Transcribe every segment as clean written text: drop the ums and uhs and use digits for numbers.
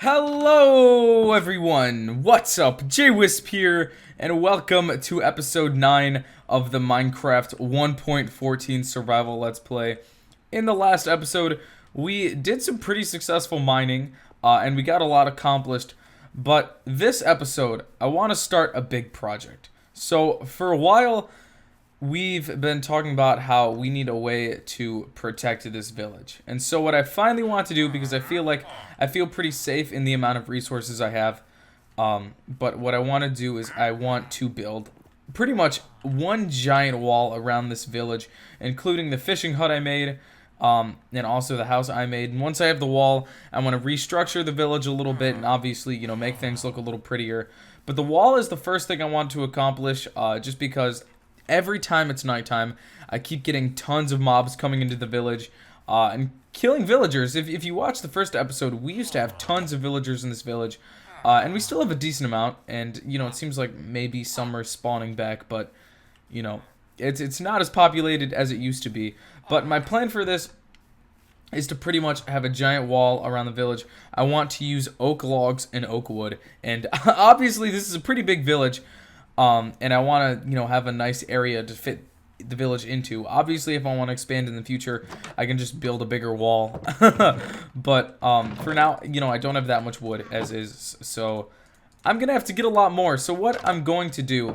Hello everyone, what's up? JWhisp here, and welcome to episode 9 of the Minecraft 1.14 survival let's play. In the last episode, we did some pretty successful mining, and we got a lot accomplished, but this episode, I want to start a big project. So, for a while, we've been talking about how we need a way to protect this village. And so what I finally want to do, because I feel pretty safe in the amount of resources I have, but what I want to do is I want to build pretty much one giant wall around this village, including the fishing hut I made, and also the house I made. And once I have the wall, I want to restructure the village a little bit and obviously, make things look a little prettier. But the wall is the first thing I want to accomplish, just because every time it's nighttime, I keep getting tons of mobs coming into the village and killing villagers. If you watch the first episode, we used to have tons of villagers in this village, and we still have a decent amount. And it seems like maybe some are spawning back, but it's not as populated as it used to be. But my plan for this is to pretty much have a giant wall around the village. I want to use oak logs and oak wood, and obviously this is a pretty big village. And I want to, have a nice area to fit the village into. Obviously, if I want to expand in the future, I can just build a bigger wall. But for now, I don't have that much wood as is, so I'm gonna have to get a lot more. So what I'm going to do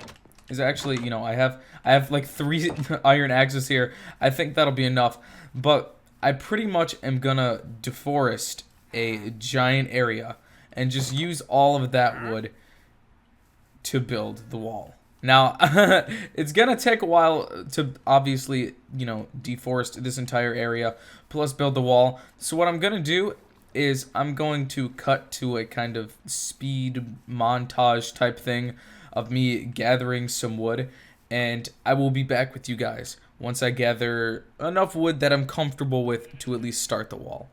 is actually, I have like 3 iron axes here. I think that'll be enough. But I pretty much am gonna deforest a giant area and just use all of that wood to build the wall. Now, it's gonna take a while to obviously, deforest this entire area, plus build the wall. So what I'm gonna do is I'm going to cut to a kind of speed montage type thing of me gathering some wood, and I will be back with you guys once I gather enough wood that I'm comfortable with to at least start the wall.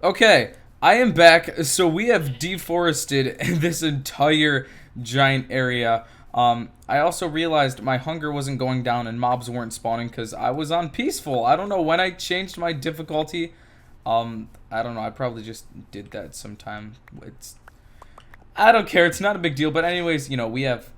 Okay, I am back. So we have deforested this entire giant area. I also realized my hunger wasn't going down and mobs weren't spawning because I was on peaceful. I don't know when I changed my difficulty. I don't know. I probably just did that sometime. I don't care. It's not a big deal. But anyways, we have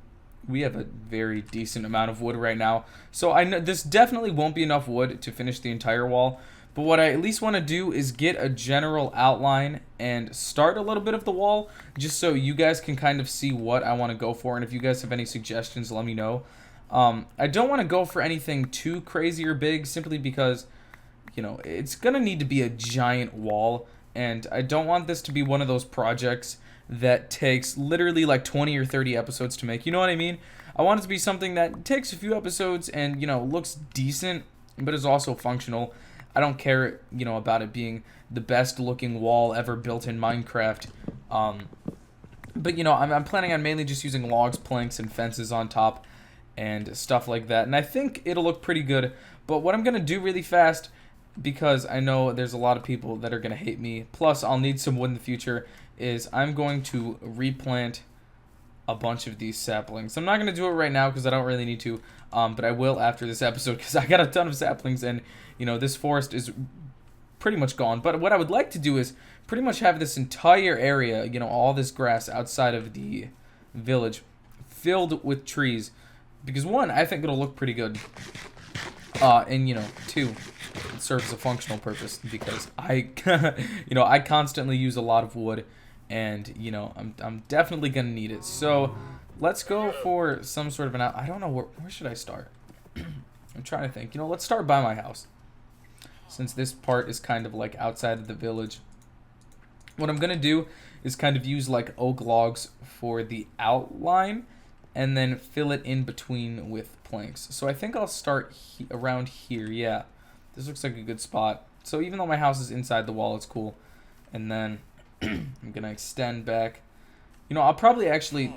a very decent amount of wood right now. So I know this definitely won't be enough wood to finish the entire wall. But what I at least want to do is get a general outline and start a little bit of the wall, just so you guys can kind of see what I want to go for. And if you guys have any suggestions, let me know. I don't want to go for anything too crazy or big, simply because, it's going to need to be a giant wall. And I don't want this to be one of those projects that takes literally like 20 or 30 episodes to make. You know what I mean? I want it to be something that takes a few episodes and, looks decent, but is also functional. I don't care, about it being the best looking wall ever built in Minecraft. But, I'm planning on mainly just using logs, planks, and fences on top and stuff like that. And I think it'll look pretty good. But what I'm going to do really fast, because I know there's a lot of people that are going to hate me, plus I'll need some wood in the future, is I'm going to replant a bunch of these saplings. I'm not going to do it right now because I don't really need to, but I will after this episode because I got a ton of saplings and, this forest is pretty much gone. But what I would like to do is pretty much have this entire area, all this grass outside of the village filled with trees because, one, I think it'll look pretty good, and, two, it serves a functional purpose because I, I constantly use a lot of wood. And, I'm definitely going to need it. So, let's go for some sort of an I don't know, where should I start? I'm trying to think. Let's start by my house. Since this part is kind of like outside of the village. What I'm going to do is kind of use like oak logs for the outline. And then fill it in between with planks. So, I think I'll start around here. Yeah, this looks like a good spot. So, even though my house is inside the wall, it's cool. And then I'm going to extend back. I'll probably actually,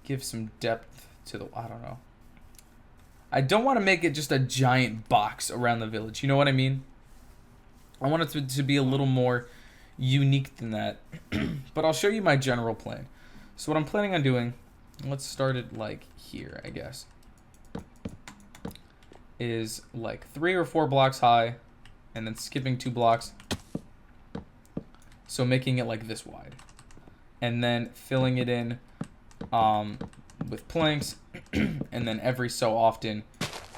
give some depth to the, I don't know. I don't want to make it just a giant box around the village. You know what I mean? I want it to be a little more unique than that. But I'll show you my general plan. So what I'm planning on doing, let's start it like here, I guess, is like 3 or 4 blocks high and then skipping 2 blocks. So making it like this wide. And then filling it in with planks. And then every so often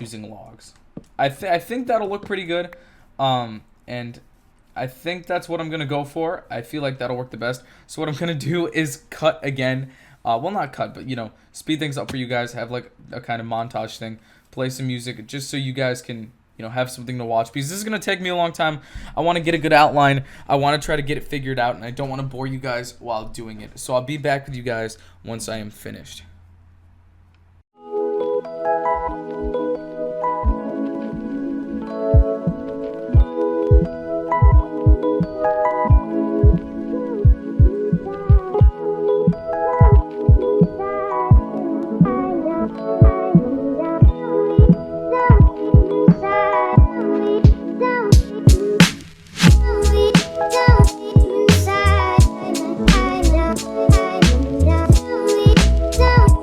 using logs. I think that'll look pretty good. And I think that's what I'm going to go for. I feel like that'll work the best. So what I'm going to do is cut again. Well, not cut, but, speed things up for you guys. Have like a kind of montage thing. Play some music just so you guys can, have something to watch, because this is going to take me a long time. I want to get a good outline. I want to try to get it figured out, and I don't want to bore you guys while doing it. So I'll be back with you guys once I am finished. Don't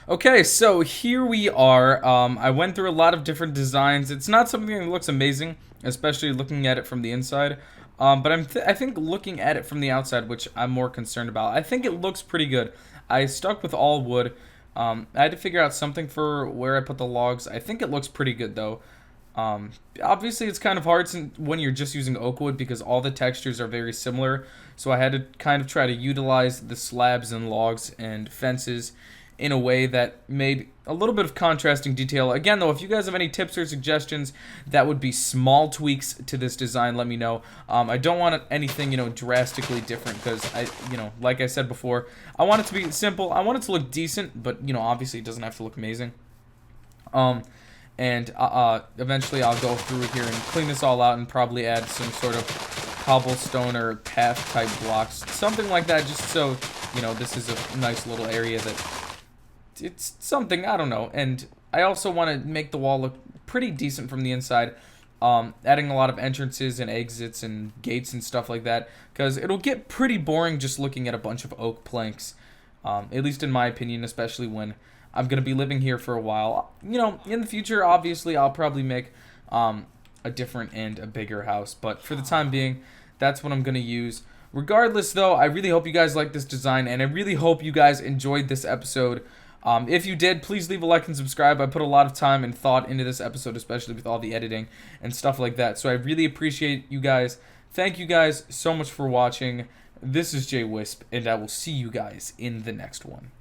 Okay, so here we are. I went through a lot of different designs. It's not something that looks amazing, especially looking at it from the inside. But I think looking at it from the outside, which I'm more concerned about, I think it looks pretty good. I stuck with all wood. I had to figure out something for where I put the logs. I think it looks pretty good though. Obviously, it's kind of hard when you're just using oak wood because all the textures are very similar. So I had to kind of try to utilize the slabs and logs and fences in a way that made a little bit of contrasting detail. Again, though, if you guys have any tips or suggestions that would be small tweaks to this design, let me know. I don't want anything, drastically different because like I said before, I want it to be simple. I want it to look decent, but, obviously it doesn't have to look amazing. And eventually I'll go through here and clean this all out and probably add some sort of cobblestone or path type blocks, something like that, just so, this is a nice little area that it's something, I don't know. And I also want to make the wall look pretty decent from the inside, adding a lot of entrances and exits and gates and stuff like that, because it'll get pretty boring just looking at a bunch of oak planks, at least in my opinion, especially when I'm going to be living here for a while. In the future, obviously, I'll probably make a different and a bigger house, but for the time being, that's what I'm going to use. Regardless, though, I really hope you guys like this design, and I really hope you guys enjoyed this episode. If you did, please leave a like and subscribe. I put a lot of time and thought into this episode, especially with all the editing and stuff like that. So I really appreciate you guys. Thank you guys so much for watching. This is JWhisp, and I will see you guys in the next one.